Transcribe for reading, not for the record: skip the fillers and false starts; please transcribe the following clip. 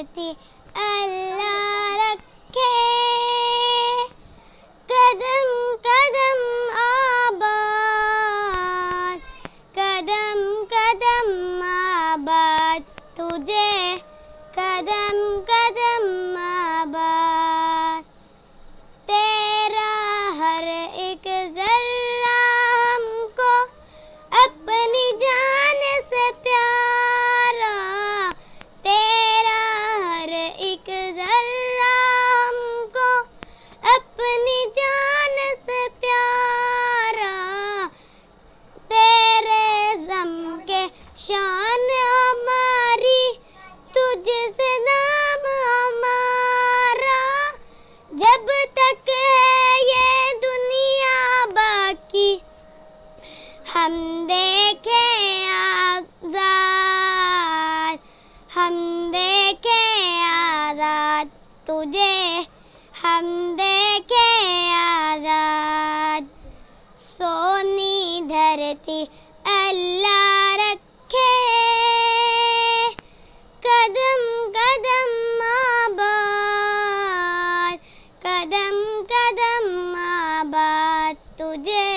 धरती अल्लाह रखे, कदम कदम आबाद, कदम कदम आबाद तुझे, कदम कदम आबाद। तेरा हर एक जर्रा हमको अपनी जान से प्यारा, तेरा हर एक जर्रा हमको अपनी जान से प्यारा। तेरे ज़म के शान हमारी, तुझसे नाम हमारा। जब तक है ये दुनिया बाकी, हम देखे आज़ाद, हम देखे आज़ाद तुझे, हम देखे आज़ाद। सोनी धरती अल्लाह रखे, कदम कदम आबाद, कदम कदम आबाद तुझे।